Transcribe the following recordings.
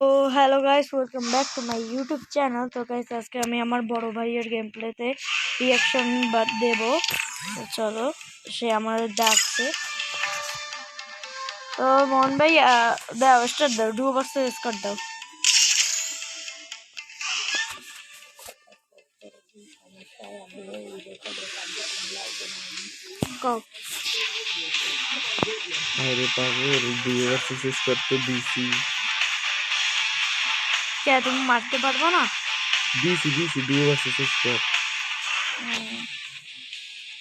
তো hello guys, welcome back to my YouTube channel. তো guys, আজকে আমি আমার বড় ভাইয়ের গেম প্লেতে রিয়াকশন দেব। তো চলো, সে আমার ডাকছে। তো মোহন ভাই, দাও স্টার্ট দাও, ডুও বক্সে স্টার্ট দাও। কও। আরে পাগল, ডুও ভার্সেস করতে দিছি। কে, তুমি মারতে পারবো না? দিছি ডুও ভার্সেস কর।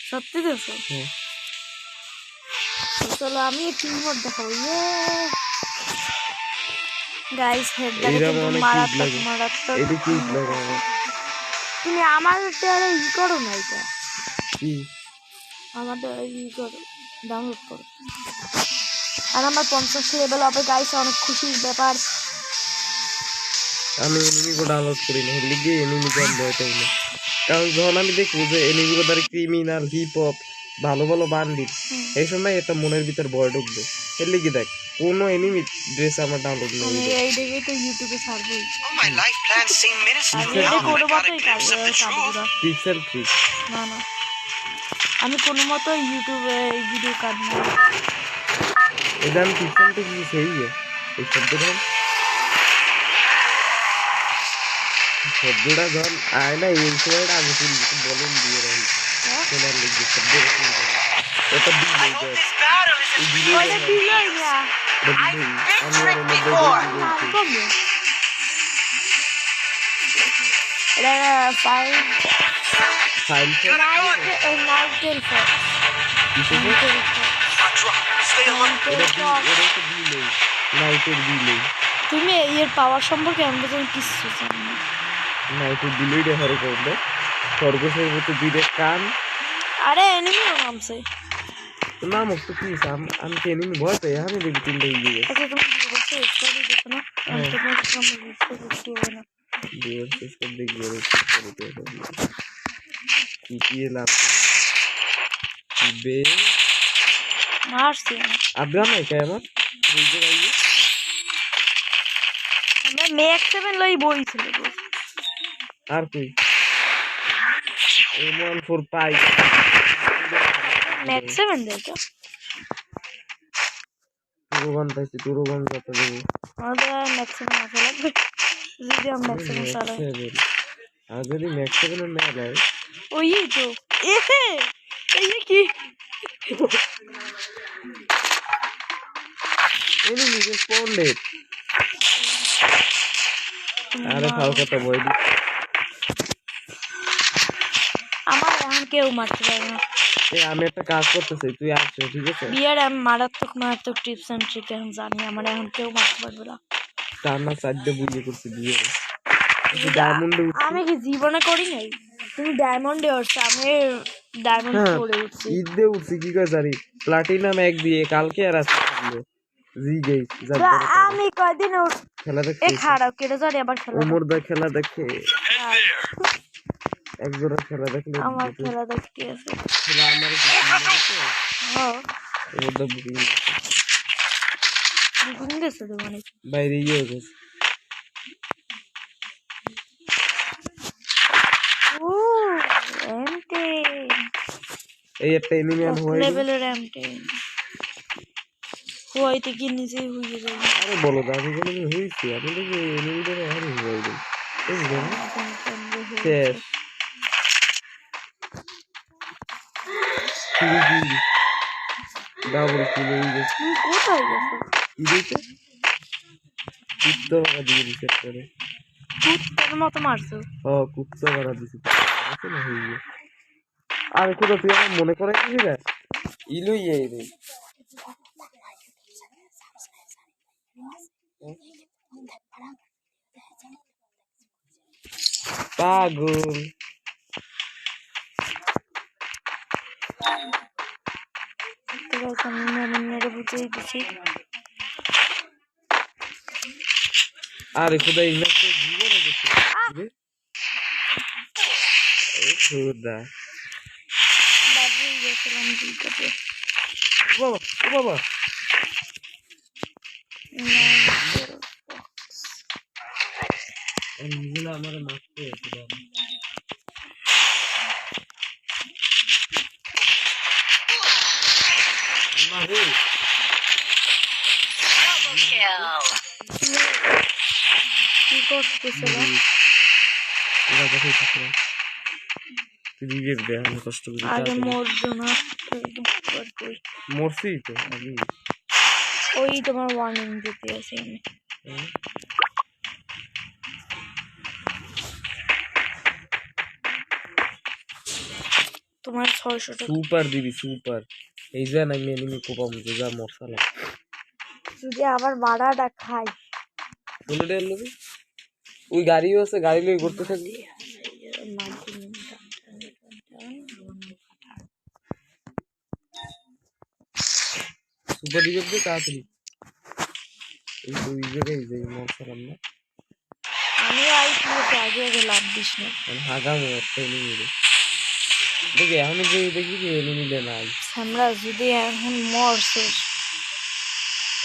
সত্যি দেখো? চলো, আমি টিম মোড দেখাবো। গাইস, হেডটা কিন্তু মারাত্মক মারাত্মক। এটা কি লাগে? তুমি আমার টেরে ই করো না, এটা কি আমাদের ই করো, ডাউনলোড করো। আর আমার 50 লেভেল হবে গাইস, অনেক খুশির ব্যাপার। আমি এনিমিগো ডাউনলোড করি না, লিগে এনিমিগো আমি ভয় পাই না। কারণ যখন আমি দেখবো যে এনিমিগো দ্বারা ক্রিমিনাল হিপ হপ ভালো ভালো বান্ডিল, এই সময় একটা মনের ভিতর ভয় ঢুকবে। এর লিগে দেখ, কোনো এনিমি ড্রেস আমার ডাউনলোড নেই। আমি এই দেখেই তো ইউটিউবে ছাড়বই। My life plans seem minuscule now. I got a glimpse of the truth. Pixel free. না না, আমি কোনো মতো ইউটিউবে ভিডিও কাট না। এটা আমি পিক্সেল তো কিছু সেই এই শব্দটা শব্দটা যখন আয় না, এই সময়টা আমি বলেন দিয়ে রাখি শোনার লিখবে শব্দ এটা I hope this battle is as real as it feels. I've been through it before. File Stay alert. নাইটের বিলে তুমি এর পাওয়ার সম্পর্কে আমি কিছু জানি না। নাইটের বিলেই রেফারে করবে খরগোশের মতো দুইটা কান। আরে এনিমিও নামছে। নাম তো কি আমি কি এনিমি ভয় পাই? আমি দেখি তিনটা ইয়ে। আচ্ছা, তুমি ভিডিও করছো, স্টোরি দেখো না? আমি তোমার সামনে ভিডিও হবে না। ডিওর সিস্টেম দেখি এর কি নাম বে মারছি আব্রাম নাই কে আমার বুঝতে পারি। আমরা ম্যাক্স 7 লই বইছিল। আর কই M14 পাই ম্যাক্স 7 দেখো। তুরগন পাইছি, তুরগন কত দেবো? আমাদের ম্যাক্স 7 আছে লাগবে। যদি আমরা ম্যাক্স 7 চালাই, আর যদি ম্যাক্স 7 এর না লাগে ওই তো এই কি এনিমি রেসপন্ডেড। আরে ফাও কত বই দি আমার এখন কেউ মারতে পারে না। আমি একটা কাজ করতেছি, তুই আসছো ঠিক আছে? বিয়ার আমি মারাত্মক টিপস এন্ড ট্রিক এখন জানি, আমার এখন কেউ মারতে পারবে না। তার না সাইডে বুঝে করছি বিয়ার। ডায়মন্ডে আমি কি জীবনে করি নাই? তুমি ডায়মন্ডে উঠছো, আমি ডায়মন্ড করে উঠছি। ঈদে উঠছি কি কয় জানি, প্লাটিনাম এক দিয়ে কালকে আর আজকে থাকলো জি গেইস। আমি কয়দিন খেলা দেখে এ খারাপ কেটে জানি আবার খেলা ওমর দা খেলা দেখে এক জোড়া খেলা দেখলে আমার খেলা দেখতে আছে। খেলা আমার হ্যাঁ, ওমর দা বুকিং গেছে তো মানে বাইরে ইয়ে হয়ে গেছে। ও এমতে এই একটা এনিমিয়ান হয়ে লেভেলের এমতে হইতে কি নিজে হয়ে যায়। আরে বলো দা, আমি বলি হইছে, আমি দেখি এনিমিদের আরে হয়ে গেল এই যে শেষ ডাবল কিল হয়ে গেছে। কোথায় গেছো? কি দিতে কুত্তা বাড়া দিয়ে দিছে করে কুত্তার মতো মারছো। কুত্তা বাড়া দিছে না হয়ে গেছে। আর কোথা তুই আমার মনে করে দিবি না ইলুই এই রে পাগল। আরে খুদা ইনভেস্ট জীবন গেছে খুদা বাবু গেছিলাম দিতে। বাবা ও বাবা এগুলো আমার মারতে আছে দাঁড়া। মারে Double kill. কি করতেছে রে? এরা দেখে কিছু তুই রিভিউ দে আমি কষ্ট করি আগে মরছো না মরছি তো আগে ওই তোমার ওয়ার্নিং দিতে আছে আমি তোমার 600 টাকা সুপার দিবি সুপার এই যে না আমি এনিমি কোপাম যে যা মরসালাম যদি আবার বাড়াটা খাই বলে দে লবি ওই গাড়িও আছে গাড়ি লই করতে থাকবি সুপার দিবি দে তাড়াতাড়ি এই তো ওই জায়গায় যাই মরসালাম না আমি আগে লাভ দিস না আমি হাগাম একটা এনিমি রে দেখি আমি যে দেখি যে এনিমি দে নাই আমরা যদি এখন মরছে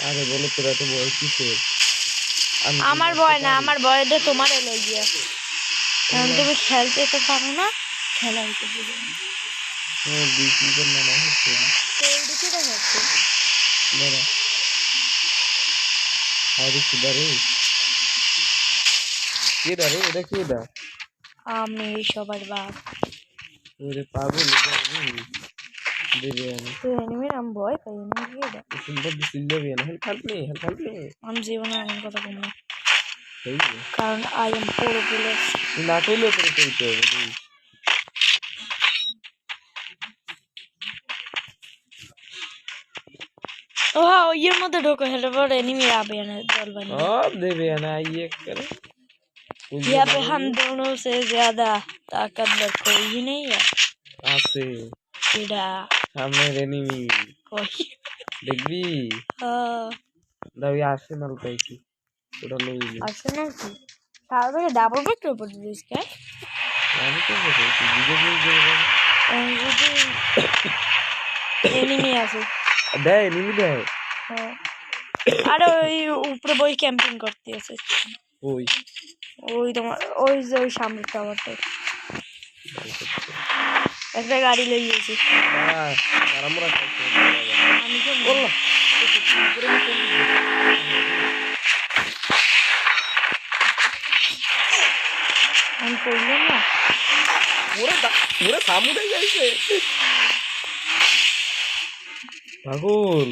আরে বলো তোরা তো বয় কিসে আমার ভয় না আমার ভয়টা তোমার এলো গিয়া কারণ তুমি খেলতে তো পারো না খেলা হইতে দিবে হ্যাঁ দুই তিনজন নানা হচ্ছে তো এই দিকে দেখাচ্ছে দাঁড়া আরে সুদারে কে দাঁড়ে এটা কে দা আমি সবার বাপ ওরে পাগল দেবে আমি তো এনিমি নাম ভয় পাই এনিমি কি এটা সুন্দর দিছিল দেবে না হেল্প মি আমি জীবনে এমন কথা বলবো না এই কারণ আই এম পুরো প্লেয়ার তুই না কইলে তোর কইতে হবে তুই ও এর মধ্যে ঢোকো হেলে বড় এনিমি আবে না দল বানি ও দেবে না ये करे यहाँ पे हम दोनों से ज्यादा ताकतवर कोई भी नहीं है আছে इड़ा সামনে এনিমি कोई দেখবি हाँ দাও আর্সেনাল পাইছি ওটা লইলি आर्सेनल की सारे डबल बैक ऊपर इसका আমি তো বলছি ভিডিও দিয়ে एनिमी আছে দে এনিমি দে हाँ আরে ওই উপরে বই ক্যাম্পিং করতে আছে ওই ওই তোমার ওই যে ওই সামনের টাওয়ারটা একটা গাড়ি লই গেছি আমরা আমি তো বললাম আমি কইলাম না পুরো সামুদাই যাইছে পাগল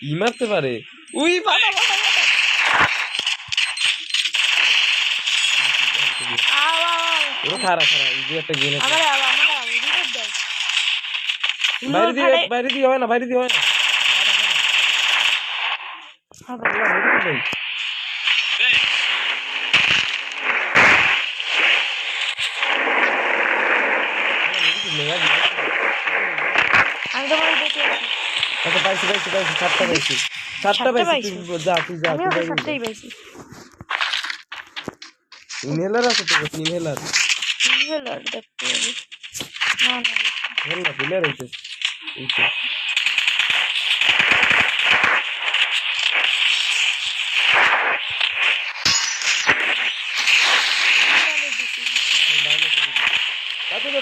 ই মারতে পারে উই বাবা ওরা খারা এই যে একটা গেলে বাইরে দিয়ে হয় না আমি তোমার দেখে আচ্ছা পাইছি সাতটা পাইছি তুই যা আমি ওটা সাতটাই পাইছি ইনহেলার আছে তো ইনহেলার ইনহেলার দেখতে হবে না না বললা দিলে রইছে এইটা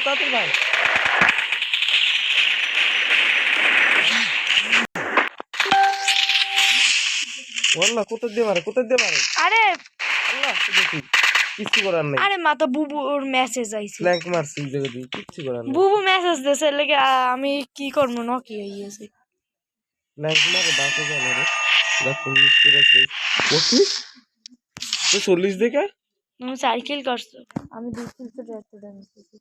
তাতে ভাই বললা কোথায় দিয়ে মারে আরে আল্লাহ দেখি কিচ্ছু করার নাই আরে মাথা বুবুর মেসেজ আইছে ফ্ল্যাঙ্ক মারছি এই জায়গা দিয়ে কিচ্ছু করার নাই বুবু মেসেজ দিছে লাগে আমি কি করব না কি হইছে ফ্ল্যাঙ্ক মারে বাসে যায় না রে দেখো মিস্ত্রি আছে ওকে তো 40 দেখা তুমি সাইকেল করছো আমি 2 কিল তো ড্রাইভ করে নিতেছি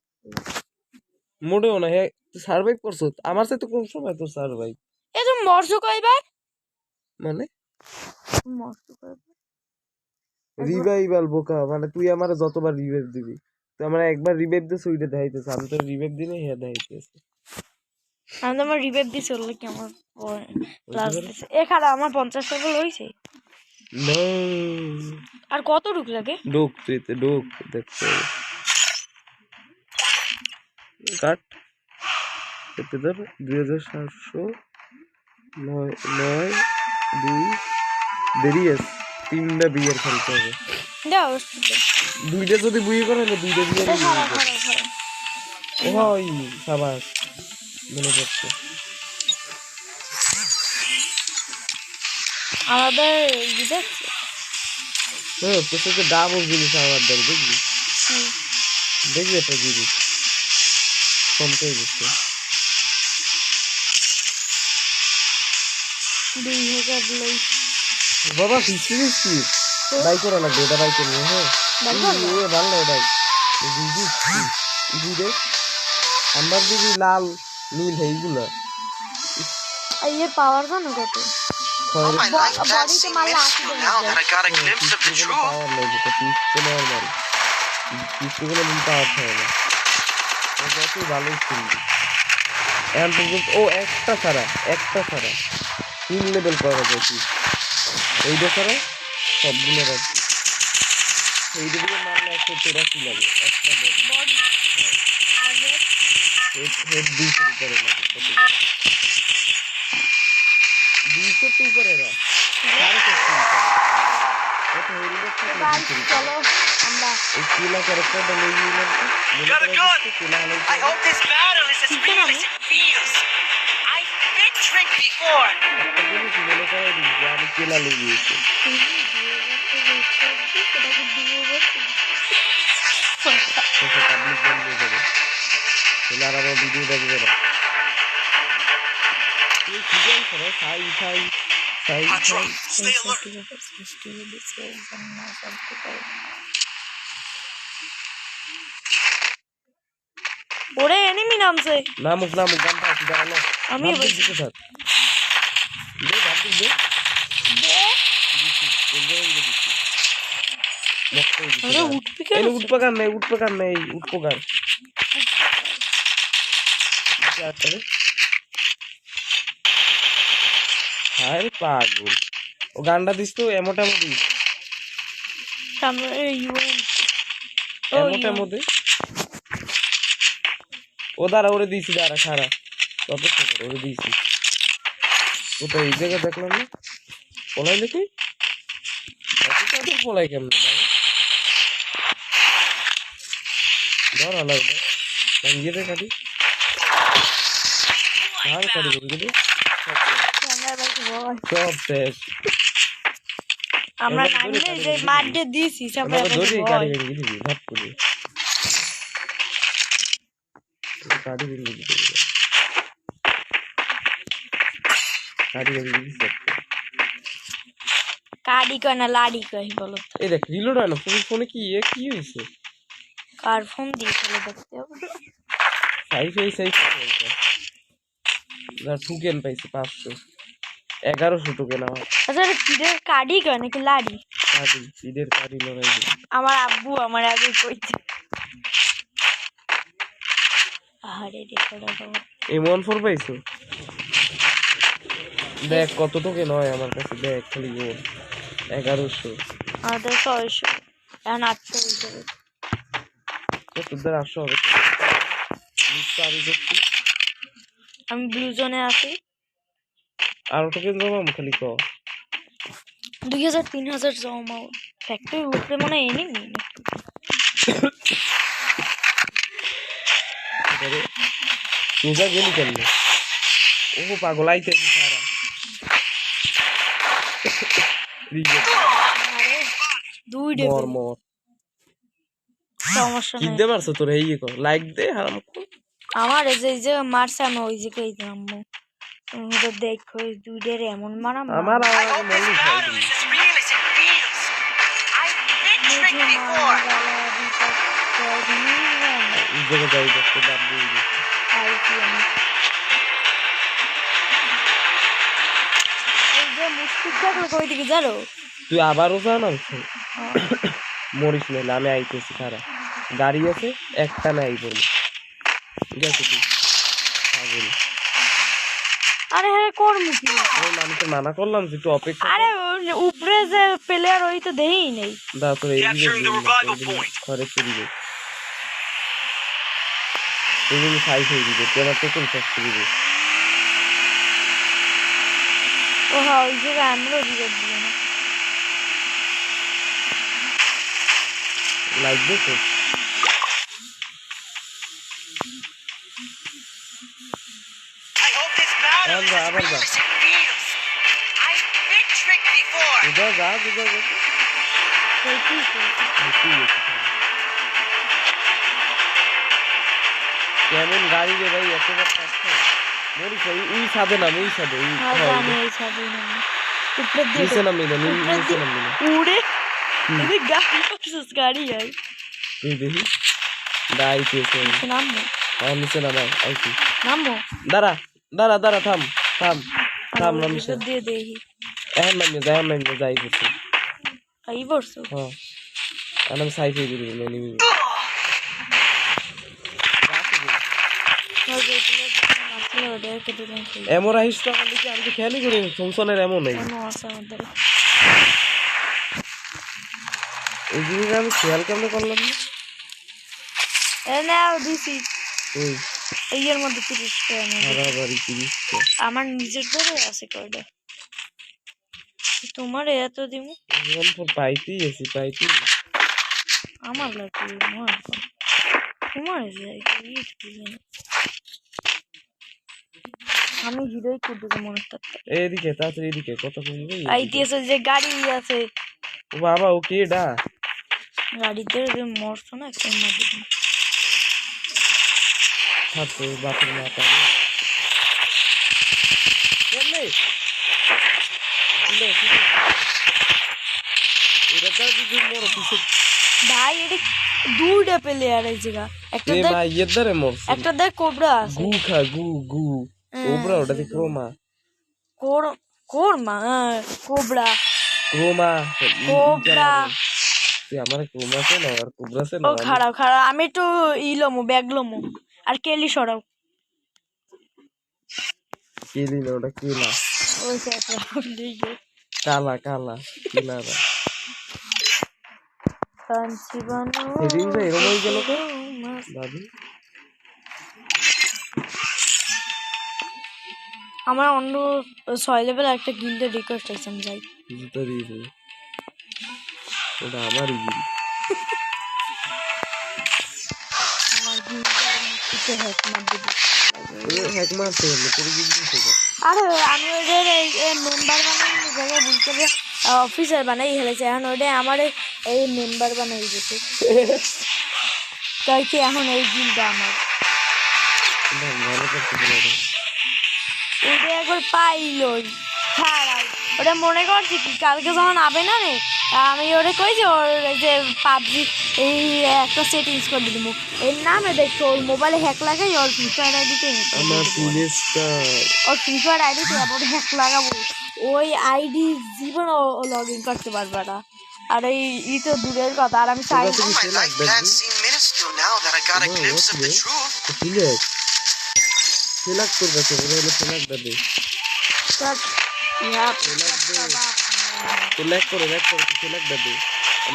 মোটেও না হে তুই সার্ভাইভ করছ আমার সাথে কোন সময় তো সার্ভাইভ এ তুমি মরছো কয়বার মানে মরছো কয়বার রিভাইভাল বোকা মানে তুই আমারে যতবার রিভাইভ দিবি তুই আমার একবার রিভাইভ দিস ওইটা দেখাইতেছ আমি তো রিভাইভ দিনে হে দেখাইতেছি আমি তো আমার রিভাইভ দিছি বললে কি আমার প্লাস দিছে এ খাড়া আমার 50 লেভেল হইছে নো আর কত ঢুক লাগে ঢোক তুই তো ঢোক দেখতে হবে কাট কত ধর 2700 9 2 দেরি আছে তিনটা বিয়ের খেলতে হবে দাও অবশ্যই দাও। দুইটা যদি বুয়ে করে হলে দুইটা বিয়ের এই খারাপ খারাপ খারাপ ওই সাবাস মনে পড়ছে আমাদের এই দেখছো হ্যাঁ তোর সাথে ডাবল জিনিস আমার ধরে দেখবি দেখবি একটা জিনিস কমতে দিচ্ছে 2000 লই বাবা 50 বাই করা লাগবে এটা বাই করবো হ্যাঁ ভালো এটাই জি আমার দিদি লাল নীল এইগুলো এই যে পাওয়ার জানো কত All my life, Dad body seen to my missed last you. day. Now that I got a glimpse of the truth. পাওয়ার লাগবে তো পিস্তলে আমার পিস্তলে দিন পাওয়ার থাকে না যতই ভালোই শুনবি এখন পর্যন্ত ও একটা ছাড়া 3 লেভেল করা যায় কি এইটা ছাড়া সবগুলো রাখি এইটা দিয়ে মারলে 183 লাগে একটা বডি আর হেড 200 উপরে লাগে কত 200 তো উপরে রা সাড়ে 400 কত হইল গাইস চলো আমরা এই কিলা ক্যারেক্টারটা লই নিলাম Got a gun. কিলা হলো I hope this battle is as real as it feels. I've been tricked before. মনে করে দিই যে আমি কিলা লই নিয়েছি সেটা পাবলিক বন্ধ করে তাহলে আর আমার ভিডিও দেখবে না তুই কি জানিস রে সাই Watch out. Stay alert. ওরে এনিমি নামছে নামুক গানটা আছে দাঁড়ানো আমি দিতে থাক দে ভাব দে আরে উঠবি কেন উঠপাকার নেই উঠপাকার হায় পাগল ও গানটা দিস তো এমোটা দিস সামনে ইউএন এমোটা দে ও দাঁড়া ওরে দিয়েছি দাঁড়া সারা অপেক্ষা করে ওরে দিয়েছি ওটা এই জায়গায় দেখলাম না পলাই দেখি পলাই কেমন ধর আলাদা ভাঙিয়ে দে কাটি আর কাটি করে দিবি সব শেষ আমরা নামলে যে মারতে দিছি সামনে আমরা ধরে গাড়ি ভেঙে দিবি ভাত করে গাড়ি ভেঙে দিবি গাড়ি ভেঙে দিবি কাডি কয় না লাডি কয় বলো এই দেখ রিলোড হয় না ফোনে কি হয়েছে কার ফোন দিয়েছিল দেখতে হবে সাই টোকেন পাইছে 500 1100 টোকেন আমার আচ্ছা কিডের কাডি কয় নাকি লাডি কার্ডি ঈদের কার্ডি লড়াই আমার আব্বু আমার আগে কইছে আরে রেকর্ড হবে এই মন ফোর পাইছো দেখ কত টোকেন হয় আমার কাছে দেখ খালি গোল 1100 আমাদের 600 এখন 800 হয়ে যাবে তোদের 800 হবে লিস্ট আমি দেখছি আমি ব্লু জোনে আছি আর টোকেন জমা খালি ক 2000 3000 জমা ফ্যাক্টরি উপরে মনে এনে নি সোজা গেলি কেমনে ও পাগল আইতেছি সারা আরে দুই ডেবে মর সমস্যা কি নাই দে মারছ তোর এই কর লাইক দে হারাম আমার এই যে মারছে আমি ওই যে কই দিলাম তো দেখো দুই ডের এমন মারা আমার I hope this battle is as real as it feels. I've been tricked before. এই জায়গায় যাই দেখতে বাদ দিয়ে দিচ্ছি কই দিকে জানো তুই আবারও জানাস মরিস না আমি আইতেছি খারাপ গাড়ি আছে একটা নাই বলি ঠিক আছে তুই পাগল আরে হ্যাঁ করমু কি আমি মানুষকে মানা করলাম যে একটু অপেক্ষা আরে উপরে যে প্লেয়ার ওই তো দেই নেই দা তোর এই Capturing the revival point. ঘরে চুরি গে তুই সাইড হয়ে দিবে তুই আমার টোকেন শেষ করে দিবি ও হ্যাঁ ওই জায়গায় আমরা দিকে দিই না লাইক দেখো I hope this battle is as Abba, real abba. as it feels. I've been tricked before. যা যা যা যা সেইটাই তো। কেমন গাড়ি রে ভাই এতবার পাচ্ছে মরিস ওই সাদে নাম ওই সাদে ওই হ্যাঁ জানি এই ছাদে নাম উপরে দিয়ে নিচে নামি না উপরে নিচে দিয়ে নামি না উড়ে এই গাড়ি করছিস গাড়ি আই তুই দেখি দাই পেছে নামো আর নিচে নামাই আইছি নামো দাঁড়া দাঁড়া দাঁড়া থাম থাম থাম নামিস ভিতর দিয়ে দেখি এখন নামিয়ে যাই করছি এই বসছো হ্যাঁ আমি সাইফে দিয়ে দিবো এনিমি এমন আহিস তো আমার দিকে আমি তো খেয়ালই করি থমসনের এমন নেই এই জিনিস আমি খেয়াল কেমন করলাম না ওই এর মধ্যে 30 টাকা বাড়াবাড়ি 30 আমার নিজের ধরে আছে কয়টা তোমার এত দিমু পাইতেই আমার লাগবে তোমার যাই আমি হিরোই করতে মনে থাকতে এদিকে তাড়াতাড়ি এদিকে কত কমবে আইতেছে যে গাড়ি আছে ও বাবা ও কেডা গাড়িতে যে মরছো না একটা মধ্যে ছাত্র বাপের মাথা কেমনে এটা তো যদি মোর পিছে ভাই এটা দুইটা প্লেয়ার এই জায়গা একটা এ দেখ ভাই এদারে মরছে একটা দেখ কোবরা আছে গু খা গু কোবরা ওটা দেখো ক্রোমা কোরমা কোবরা ক্রোমা তুই আমার ক্রোমা সে না আর কোবরা সে না ও খারাপ আমি একটু ইলমু ব্যাগলমু আর কেলি সরাও কেলি না ওটা কেলা ওই সাথে কালা কেলা কাঞ্চিবানো সেদিন যে এরকম হয়ে গেল তো দাদু আমার অন্য 6 লেভেল একটা গিল্ডের রিকোয়েস্ট আছে আমি যাই জুতা দিয়ে দেবো ওটা আমারই গিরি আমার গিল্ডের মুক্তিতে হ্যাক মার দিবি হ্যাক মারতে হবে তোর গিরি থেকে আরে আমি ওদের মেম্বার বানানোর জায়গায় বলতে হবে অফিসার বানাই হেলেছে এখন ওটাই আমার এই মেম্বার বানাই দিয়েছে তাই কি এখন এই গিল্ডটা আমার ভালো করতে পারে ওটা একবার পাইলই খারাপ ওটা মনে করছি কি কালকে যখন আবে না রে আমি ওরে কইছি ওর যে পাবজি এই একটা সেটিংস করে দিব এর নামে দেখছো ওর মোবাইলে হ্যাক লাগাই ওর ফ্রি ফায়ার আইডিতে আমার পুলিশটা ওর ফ্রি ফায়ার আইডিতে আবার হ্যাক লাগাবো ওই আইডি জীবন লগ ইন করতে পারবে না আর এই তো দূরের কথা আর আমি চাই Oh, my life path seemed minuscule now that I got a glimpse of the truth. Select তোর কাছে বলে হলো সিলেক্ট দাদে তো ল্যাক করে সিলেক্ট দাদে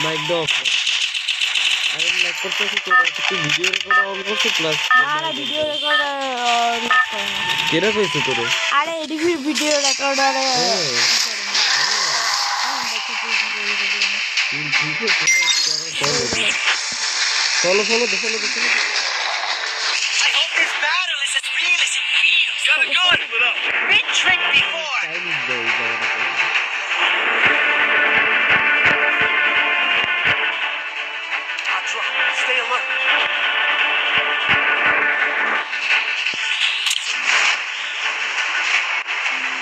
মাইক দাও আমি ল্যাক করতেছি তো তুই ভিডিও রেকর্ড অন করছিস প্লাস না ভিডিও রেকর্ডার কেরা কইছিস তোরে আরে এডিভি ভিডিও রেকর্ডারে চলো I hope this battle is as real as it feels. Gotta go. Been tricked before. Stay alert.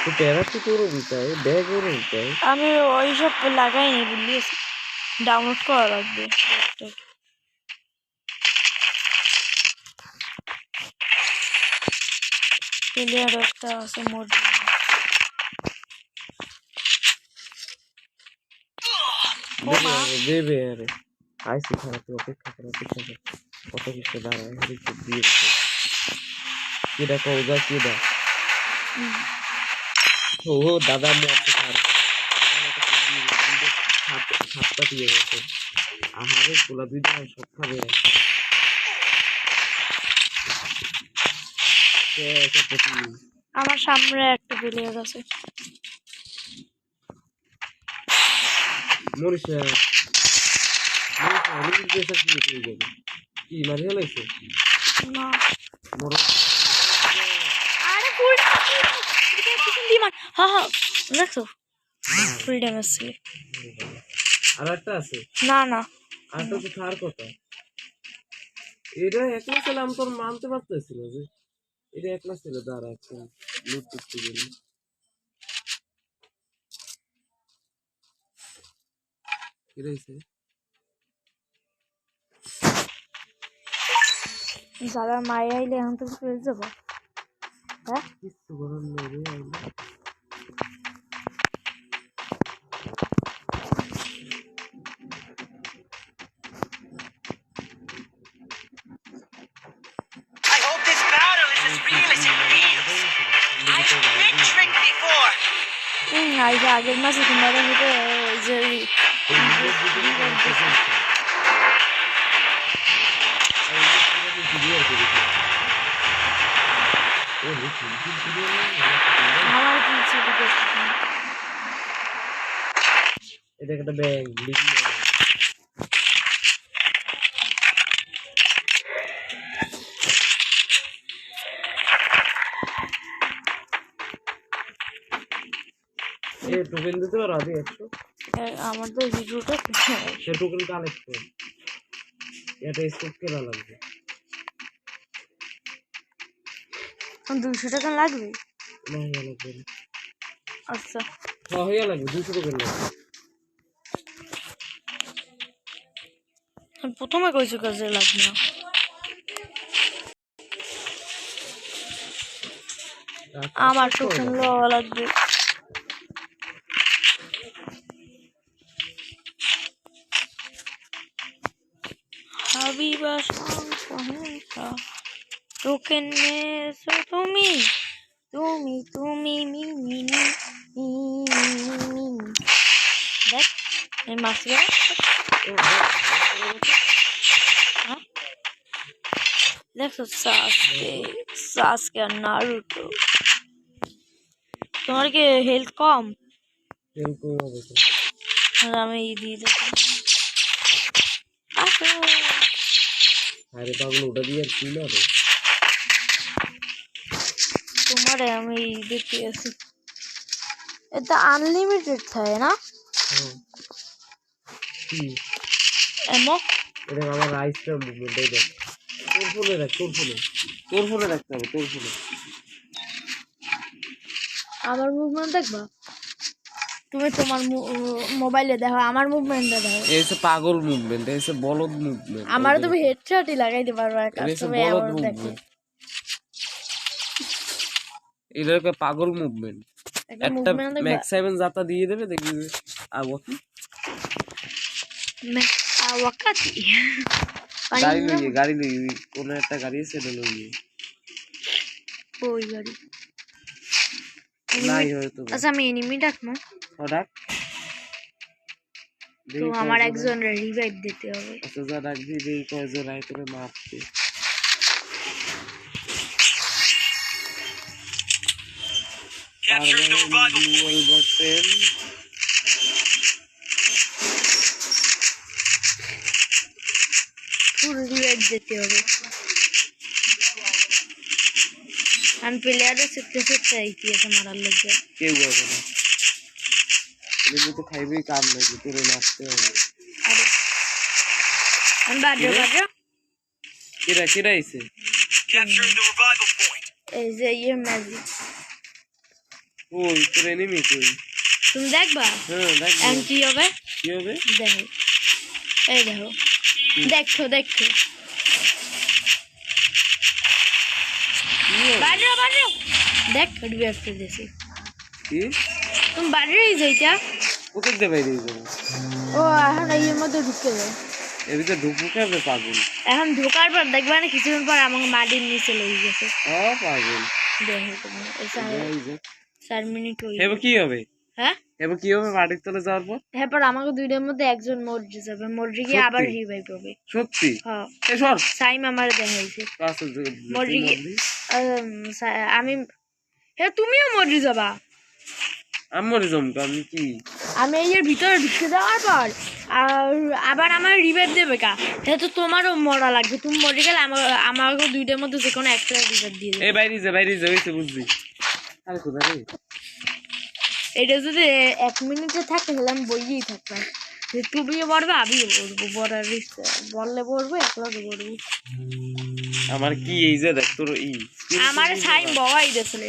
তো প্যারাসি করে দিতে হয় ব্যাগ করে দিতে হয় আমি ওইসব লাগাইনি বুঝলিস ডাউনলোড করা লাগবে প্লেয়ার একটা আছে মোট দেবে আরে আইসি খারাপ অপেক্ষা কর কত কিছু দাঁড়ায় দিয়ে দিতে কেডা কৌজা কেডা ও দাদা মরতে পারে সাতটা দিয়ে গেছে আমাদের পোলা দুই দিন সব খাবে আমার সামনে একটা প্লেয়ার আছে মরিস প্রেসার কি হয়ে যাবে কি মারি হলাইছে না মরো আরে ফুল পিছন দিয়ে মার হ্যাঁ হ্যাঁ দেখছো ফুল ড্যামেজ ছিল আর একটা আছে না না আর তো থার কথা এটা একলা ছিল আমি তোর মানতে পারতেছিল যে এটা একলা ছিল দাঁড়া একটা লুট করতে গেলে কি রয়েছে যারা মায়ে আইলে এখন তো ফেল যাবো হ্যাঁ কিছু করার নেই রে আইলে I hope this battle is as real as it feels. I've been tricked before. আগে আগের মাসে তোমার মতো যে আমার কি ছবি দেখতে এটা একটা ব্যাংক এ টোকেন দিতে পারো আদি 100 আমার তো ভিডিওটা সে টোকেন কালেক্ট কর এটা স্টক কেনা লাগবে 200 টাকা লাগবে না হইয়া লাগবে না আচ্ছা হ্যাঁ হইয়া লাগবে 200 টোকেন লাগবে প্রথমে কইছো কাজে লাগবে না আমার টোকেন লওয়া লাগবে হাবিবা সংসা টোকেন নেছো তুমি তুমি তুমি মিনি দেখ এই মাসে দেখো সাসকে আর নারুটো তোমার কি হেলথ কম তেল কম হবে তো আর আমি দিয়ে দেবো আসো আরে পাগল ওটা দিয়ে আর কি না রে তোমারে আমি দেখতে আছি এটা আনলিমিটেড থাকে না কি এমো এটা আমার রাইসটা মুভমেন্ট এই দেখ তোর ফোনে রাখ তোর ফোনে রাখতে হবে তোর ফোনে আমার মুভমেন্ট দেখবা তুমি তোমার মোবাইলে দেখো আমার মুভমেন্টটা দেখো এসে পাগল মুভমেন্ট এসে বলদ মুভমেন্ট আমার তুমি হেডশটই লাগাইতে পারবে এসে তুমি বলদ এমন দেখো মুভমেন্ট এটা একটা পাগল মুভমেন্ট একটা একটা মুভমেন্ট দেখবা ম্যাক্স 7 জাতা দিয়ে দেবে দেখবি যে আবো কি ওয়াকাতি গাড়ি লইয়ে কোন একটা গাড়ি আছে এটা লইয়ে ওই গাড়ি নাই হয়তো আচ্ছা আমি এনিমি ডাকবো হঠাৎ তো আমার একজন রিভাইভ দিতে হবে আচ্ছা যা রাখবি যে কয়জন আয় তোরে মারতে Capturing the revival point. button full revive দিতে হবে আমি প্লেয়ারের সেক্টর আইপিএস মারার লাগে কেউ হবে না এমনি তো খাইবেই কাম নাই তোরে মারতে হবে আরে আমি বাজে কিরা আইছে Capturing the revival point. এই যে ইয়ে ম্যাজিক ওই তোর এনিমি কই তুমি দেখবা হ্যাঁ দেখ এখন কি হবে কি হবে দেখো এই দেখো দেখো বাজে দেখ রিভাইভ করে দিয়েছি কি তুমি বাজে যাইটা কোথায় দে বাইরে যাবো ও এখন এর মধ্যে ঢুকে যায় এর ভিতরে ঢুকবো কেমনে পাগল এখন ঢোকার পর দেখবা না কিছুক্ষণ পর আমাকে মাটির নিচে লেগে গেছে পাগল দেখো তুমি এই যে 4 মিনিট হয়ে এবার কি হবে হ্যাঁ এবার কি হবে মাটির তলে যাওয়ার পর এরপর আমাকে দুইটার মধ্যে একজন মরে যাবে মরে গিয়ে আবার রিভাইভ হবে সত্যি হ্যাঁ এ সর সাইম আমার দেখাইছে কাছে মরে গিয়ে আমি হ্যাঁ তুমিও মরে যাবা আমার জমকা আমি কি আমি এর ভিতরে ঢুকে দেওয়ার পর আর আবার আমার রিভাইভ দেবে কা তাহলে তো তোমারও মরা লাগবে, তুমি মরে গেলে আমাকেও দুইটার মধ্যে যে কোনো একটা রিভাইভ দিয়ে দেবে। এই বাইরে যা হইছে বুঝছি। আরে খোদা রে, এটা যদি 1 মিনিটে থাকে তাহলে আমি বইয়েই থাকতাম যে তুমিও পড়বে আমিও পড়বো, পড়ার বললে পড়বো একলাকে পড়বো। আমার কি এই যে দেখ তোর আমার সাইন বওয়াই দিয়েছিল,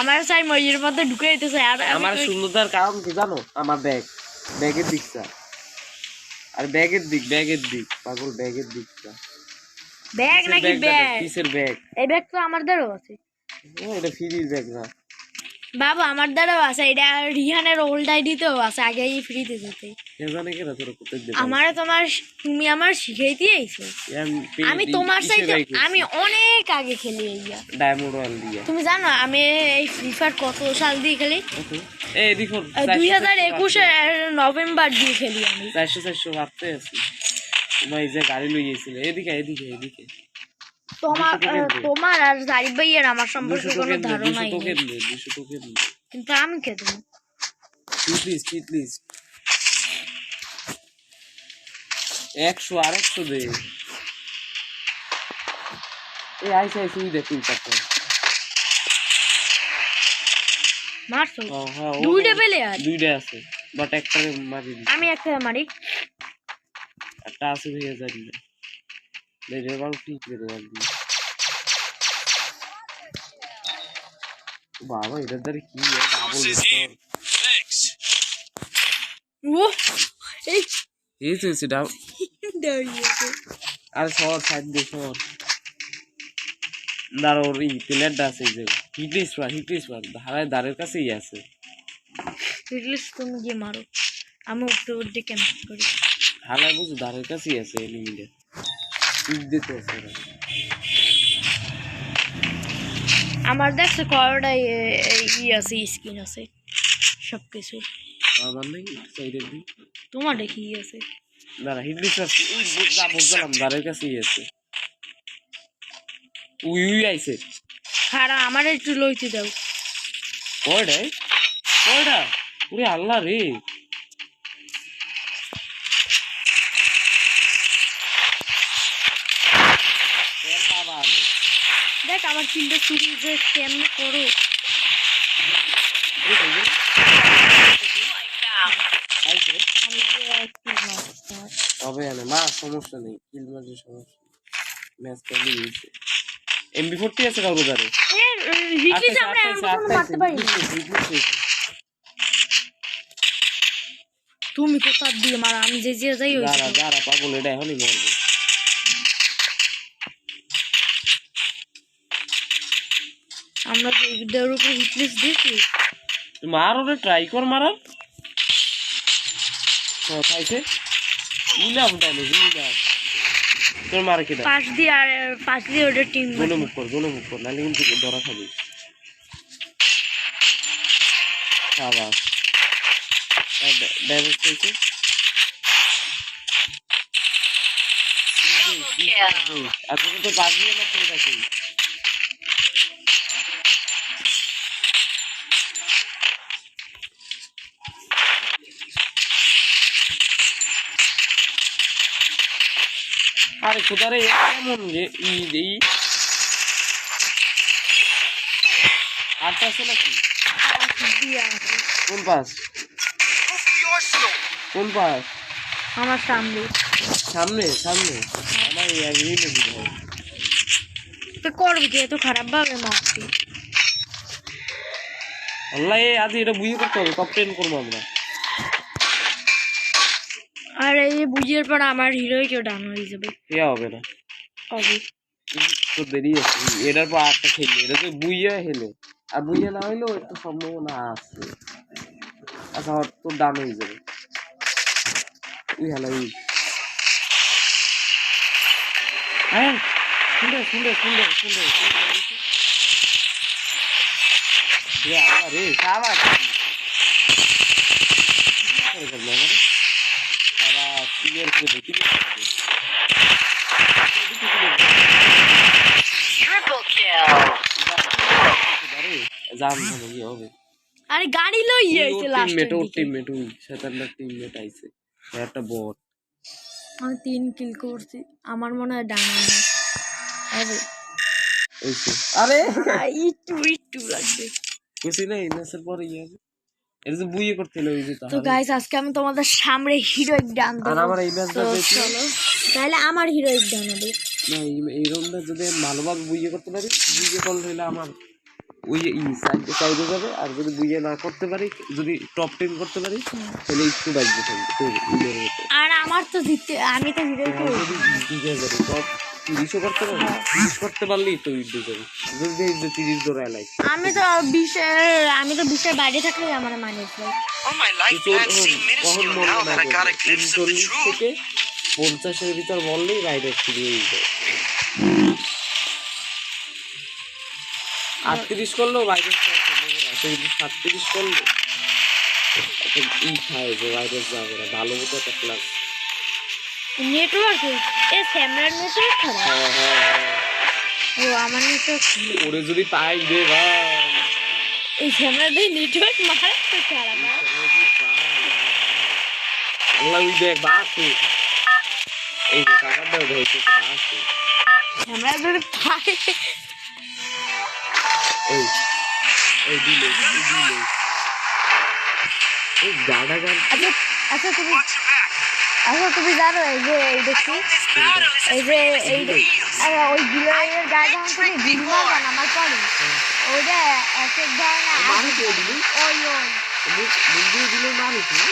আমার সাইন মইয়ের মধ্যে ঢুকে দিতেছে। আর আমার সুন্দরতার কারণ কি জানো? আমার ব্যাগের দিকটা, আর ব্যাগের দিক পাগল, ব্যাগের দিকটা। ব্যাগ নাকি ব্যাগ? কিসের ব্যাগ? এই ব্যাগ তো আমার দ্বারাও আছে। ও এটা ফ্রির ব্যাগ না বাবা, আমার দ্বারাও আছে। এটা রিহানের ওল্ড আইডিতেও আছে, আগেই ফ্রিতে যেতে। কে জানে কেনা তোর কোথায় দেবে? তুমি আমার শিখাইতে আইছো। আমি তোমার সাথে আমি অনেক আগে খেলি এইয়া ডায়মন্ড রয়্যাল দিয়ে। তুমি জানো আমি এই ফ্রি ফায়ার কত সাল দিয়ে খেলি? এই দেখো 2021 নভেম্বর দিয়ে খেলি আমি। 400 ভাবতে আছি। তোমার এই যে গাড়ি লই গেছিলে, এদিকে তোমার আর জারিফ ভাইয়ের আমার সম্পর্কে কোনো ধারণাই নেই। 200 টোকেন কিন্তু আমি কে দেবো? প্লিজ 100 আর 100 দে। এই আইসা উই দেখ তিনটা মারছো? দুইটা পেলে আর দুইটা আছে, বাট একটারে মারি দিই। আমি একটা মারি, একটা আছে হয়ে যায় না। লেভেল বাল ঠিক করে দাও। বাবা এটার দ্বারা কি ডাবল ও এই চলছে ডাব। আর সর সাইড দে সর দাঁড়ো, ওর প্লেয়ারটা আছে এই যে হিটলিস হারায় দাঁড়ের কাছেই আছে। তুমি গিয়ে মারো, আমি উঠতে ক্যাম্প করি। হালায় বুঝো দাঁড়ের কাছেই আছে এনিমিটা, দিতে আছে। আমার দেখছে কয়টা আছে, স্কিন আছে সবকিছু। আমার নাই সাইডের দিক। তোমার কি আছে? দাঁড়া হিটলিস আছে, বুঝলাম দাঁড়ের কাছেই আছে। উই আইছে। খারা আমার একটু লইতে দাও। কয়টা ওরে আল্লাহ রে। দেখ আমার চিন্তা চুরি যে কেমনি করো। তবে মা সমস্যা নেই, কিল মাঝে সমস্যা ম্যাচ খেলে হয়েছে। MB40 আছে কারো দ্বারে। তুমি তো তার দিয়ে মারা, আমি যে যাই দাঁড়া পাগল, এটা এখনই মরবে। আমরা তো এর উপরে হিটলিস্ট দিয়েছি। মার ওরে ট্রাই কর মারার। খাইছে ইলাম ডালে ইলাম তোর মার কি দা পাশ দিয়ে ওটা টিম গোলে মুখ কর নালে কিন্তু ধরা খাবি। বাবা ড্যামেজ খাইছে। আর তো পাশ দিয়ে না ঠিক আছে। আরে কোথারে এমন যে আটটা আছে নাকি? কোন পাস আমার সামনে আমার রিলে দিতে হবে। তো করবি কি এত খারাপ ভাবে মারছি? আল্লাহ আজ এটা বুঝে করতে হবে, টপ 10 করবো আমরা। আর এই বুঝিয়ে পর আমার হিরোই কেউ ডাউন হয়ে যাবে। ইয়া হবে না, কবে তো দেরি আছে। এটার পর আটটা খেললে এটা তো বুইয়া হেলে, আর বুইয়া না হইলেও একটু সম্ভাবনা আছে। আচ্ছা তোর ডাউন হয়ে যাবে। হ্যাঁ শুনলে রে সাবাস ক্লিয়ার করে Triple kill. জান কি হবে। আরে গাড়ি লই আইছে লাস্টের দিকে টিমমেট ওই শয়তানটার টিমমেট আইছে একটা বট আমি 3 কিল করছি আমার মনে হয় ডানা না আরে ওইছে আরে একটু লাগবে কুছি না ইনাসের পরে ইয়াবে এটা যে বুইয়ে করতেছিল ওই যে তো গাইস আজকে আমি তোমাদের সামনে হিরোইক ডান আর দেব আমার এই ম্যাচটা পেয়েছি তাহলে আমার হিরোইক ডান হবে না এই রাউন্ডে যদি ভালোভাবে বুইয়ে করতে পারি বুইয়ে করলে হলে আমার ওই সাইডে যাবে আর যদি বুইয়ে না করতে পারি যদি টপ 10 করতে পারি তাহলে একটু বাজবে আর আমার তো জিততে আমি তো হিরোইক যদি জিতে যাবে টপ 30 করতে পারি 30 করতে পারলেই তো জিতে যাবে যদি এই যে 30 ধরে লাইক আমি তো 20 এর বাইরে থাকলে আমার মাইনাস হয় All my life plans seem minuscule now that I got a glimpse of the truth. থেকে 50 এর ভিতর বললেই রাইডার শুরু হয়ে যায় 38 করলেও রাইডার আছে 37 করলে খায় যে রাইডার যাবে না ভালো মতো একটা ক্লাস নেটওয়ার্ক এ ক্যামেরার নেটওয়ার্ক খারাপ ও আমার নেটওয়ার্ক ওরে যদি পাই দে ভাই এই ক্যামেরা দিয়ে নেটওয়ার্ক মারা তো খারাপ আল্লাহ ওই দেখ বাসে এই যে টাকা দাও হইছে বাসে ক্যামেরা দিয়ে পাই এই দিলে এই গাড়া গান আচ্ছা তুমি Watch your back. তুমি জানো এই যে এই দেখি This battle is এই যে এই real. আরে ওই গিলাইয়ের গায়ে যখন তুমি বিলমা আমার পরে ওইটা এক এক ধরনের মানুষ দিয়ে দিলি ওই মুখ দিয়ে দিলে মানুষ না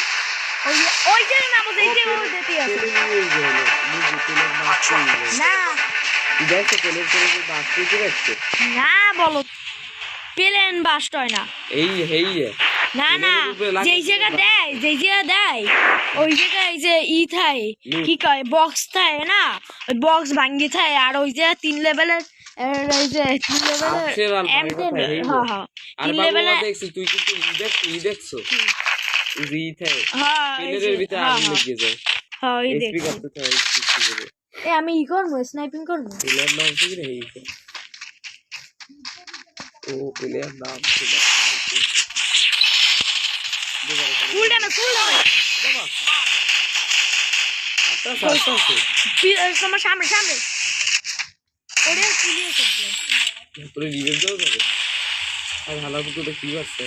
ওই যে না বলতে এই যে ও দিতে আছে না দেখো তেলের করে যে বাস করে রাখছে না বলো প্লেন বাস্ট হয় না এই না যেই জায়গা দেয় ওই জায়গায় যে থায় কি কয় বক্স থায় না ওই বক্স ভাঙ্গি থায় আর ওই যে 3 লেভেলের ওই যে 3 লেভেলের হ্যাঁ 3 লেভেলের দেখছিস তুই কিন্তু দেখছো ই থায় হ্যাঁ প্লেনের ভিতরে আগুন লেগে যায় হ্যাঁ এই দেখ স্পিকার তো থায় আমি ই করবো স্নাইপিং করবো প্লেয়ার নাম কি রে ও প্লেয়ার নাম ছিল ফুল ডানা তোমার সামনে ওরে ক্লিয়ার করবে তোরে রিভেঞ্জ দাও যাবে আর হালার মতো কি আছে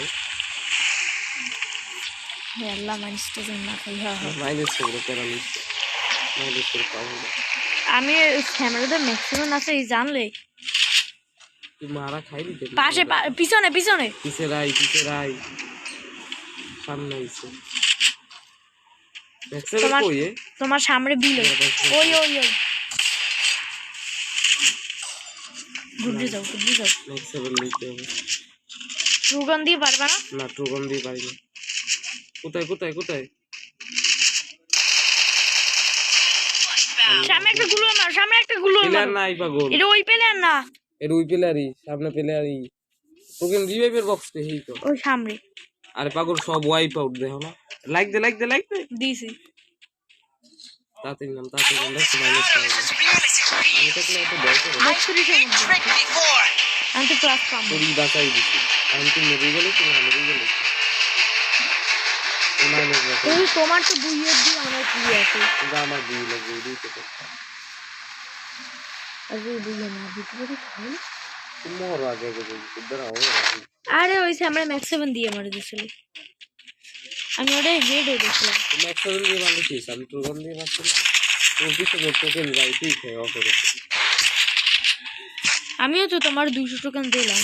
হে আল্লাহ মাইনাসটা যেন না খাই হ্যাঁ মাইনাস করে প্যারালিস মাইনাস করে পাবো আমি ক্যামেরাতে ম্যাক্সিমাম আছে এই জানলে তুই মারা খাইলি তো পাশে পিছনে পিছে রাই সামনে আইছে ম্যাক্সিমাম কই তোমার সামনে বিল ওই ঘুরে যাও ম্যাক্সিমাম নিতে হবে সুগন দিয়ে পারবা না ট্রুগন দিয়ে পারি না কোথায় সামনে একটা গুলো প্লেয়ার নাই পাগল এটা ওই প্লেয়ার না এর ওই প্লেয়ারই সামনে প্লেয়ারই তোকে রিভাইভের বক্স তে হেই তো ওই সামনে আরে পাগল সব ওয়াইপ আউট দেখো না লাইক দে দিছি তাতে নাম দেখো মাইনাস আমি তো একটা বল করে I've been tricked before. আমি তো প্লাস পাবো তোরই বাঁচাই দিছি আমি তো মরে গেলে তোমার তো বুইয়ের দিয়ে আমার কি আছে কিন্তু আমার দুই লাগবে দুইতে আরে বুইয়ে না ভিতরে খাই মোর আগে দাঁড়াও আরে ওই সামনে ম্যাক্স 7 দিয়ে মার দিছিল আমি ওটা হেড হয়ে গেছিলাম ম্যাক্স 7 দিয়ে মারছিস আমি ট্রুগন দিয়ে মারছিলাম তোর পিছনে টোকেন রাইটই খায় অফারে আমিও তো তোমার 200 টোকেন দিলাম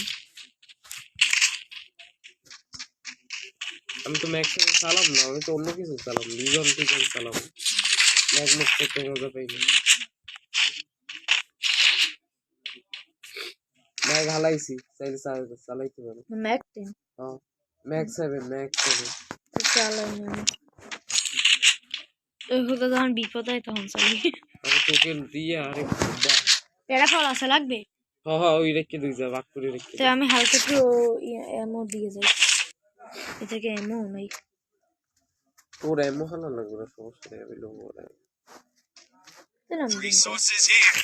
আমি তো ম্যাক্স 7 চালাম না আমি তো অন্য কিছু চালাম লিজন থেকে চালাম ম্যাগনেট করতে মজা পাই না ম্যাগ হালাইছি চালাইতে পারে ম্যাক 10 হ্যাঁ ম্যাক্স 7 চালাই না ওই হলো যখন বিপদ হয় তখন চালাই আমি টোকেন দিয়ে আরে বাবা প্যারাফল আছে লাগবে হ্যাঁ ওই রেখে দিই যা ভাগ করে রেখে তো আমি হালকা একটু এমো দিয়ে যাই এটাকে এমো নাই তোর এমো হালা লাগবে না সমস্যা নেই আমি লোক বলে দিলাম Resources here.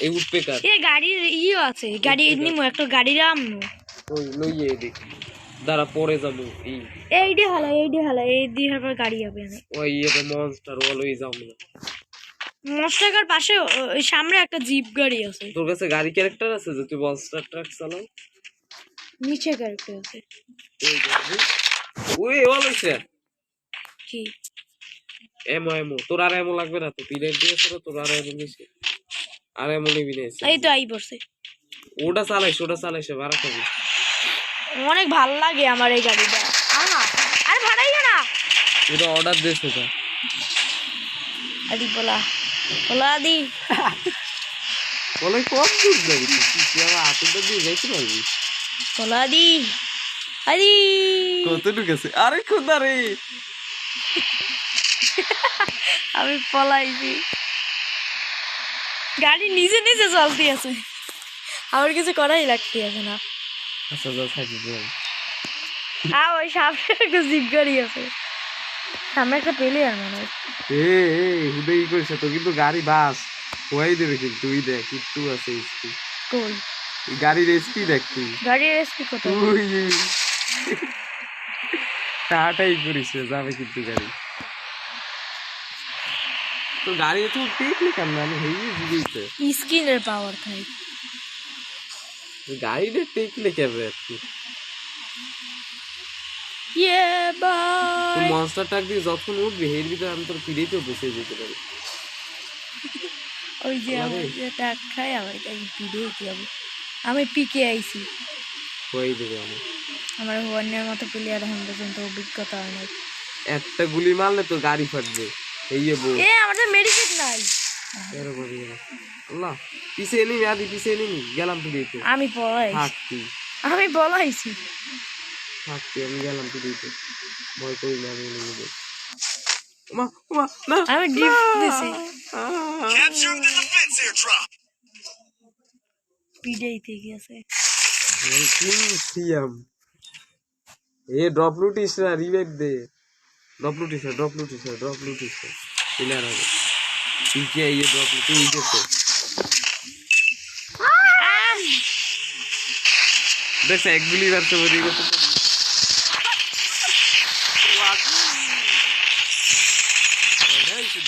এই উঠপেকার এ গাড়ির ইও আছে, গাড়ি নিমো একটা গাড়ি রামনো। ওই লইয়ে এদিক দাঁড়া পরে যাবো এইডি হলো এই দিয়ে পর গাড়ি হবে না। ওই ইয়েতে মনস্টার ওই যাবো না। মনস্টার পাশে ওই সামনে একটা জিপ গাড়ি আছে। তোর কাছে গাড়ি ক্যারেক্টার আছে যে তুই মনস্টার ট্রাক চালাও? নিচে ক্যারেক্টার আছে ওই গাড়ি ওই ওলাইছে কি? এমো তোর আর এমো লাগবে না তো পিলেট দিয়েছে না তোর আর এমো নিছে আর এমো নিবি না এই তো আই পড়ছে। ওটা চালাইছে ভাড়া খাবি। অনেক ভালো লাগে আমার এই গাড়িটা। আরে ভাড়াইও না, ওটা অর্ডার দিয়েছে তা আদি বলা দি বলে কম দূর যাবি তুই আমার হাতুটা দিয়ে যাইতে পারবি? বলা দি আদি কতটুকু আছে? আরে খোদা রে আমি পলাইছি, গাড়ি নিজে চলতে আছে, আমার কিছু করাই লাগতে আছে না। আচ্ছা যা থাকি যাই। ওই সামনে একটা জিপ গাড়ি আছে, সামনে একটা পেলে আর মনে হয়। হুদে কি করিস তো কিন্তু গাড়ি বাস হয়ে দেবে কিন্তু তুই দেখ একটু আছে স্পিড কই গাড়ির স্পিড দেখ তুই গাড়ির এসপি কত? তুই টাটাই করিস যাবে কিন্তু গাড়ি তো গাড়ি তো টেকলি কেন আমি হেই বুঝিতে স্কিনের পাওয়ার খাই গাড়িটা টেকলে কেবে তুই ইয়ে তুই বাই মনস্টার ট্রাক দিয়ে যখন উঠবি এর ভিতরে আমি তোর পিড়েতেও বসে যেতে পারি। ওই যে আমার যে টাক খাই আমার কাছে ভিডিও কি হবে, আমি পিকে আইছি, হয়ে দেবে আমার ওয়ানের মতো প্লেয়ার এখন পর্যন্ত অভিজ্ঞতা হয় নাই। একটা গুলি মারলে তোর গাড়ি ফাটবে এই বউ আমার তো মেডিকেট নাই। আল্লাহ পিছে নিবি আদি পিছে নিবি গেলাম পিড়েতে আমি পলাইছি, থাকতি আমি পলাইছি। আমি গেলাম পিড়েতে ভয় করি না আমি নেবো মা মা না আমি ডিপ দিছি Capture the defense airdrop. পিডেই থেকে আছে। সিয়াম এ ড্রপ লুটিস না রিভাইভ দে ড্রপ লুটিস প্লেয়ার হবে পিকে এই ড্রপ লুটি দিতে দেখ এক গুলি মারতে বলি কত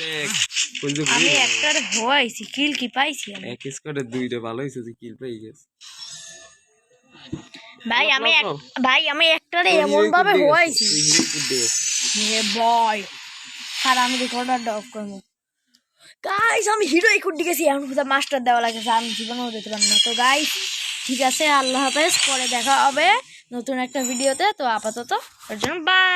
দেখ আমি একটারে হইছি, কিল কি পাইছি আমি। এক স্কোয়াডে দুইটা ভালো হইছে তুই কিল পেয়ে গেছিস ভাই আমি একটারে এমন ভাবে হইছি এ বয়। আর আমি রেকর্ডারটা অফ করবো। গাইস আমি হিরোই কুড গেছি, এখন কোথাও মাস্টার দেওয়া লাগছে, আমি জীবনেও দিতে পারবো না। তো গাইস ঠিক আছে, আল্লাহ হাফেজ, পরে দেখা হবে নতুন একটা ভিডিওতে। তো আপাতত এর জন্য বাই।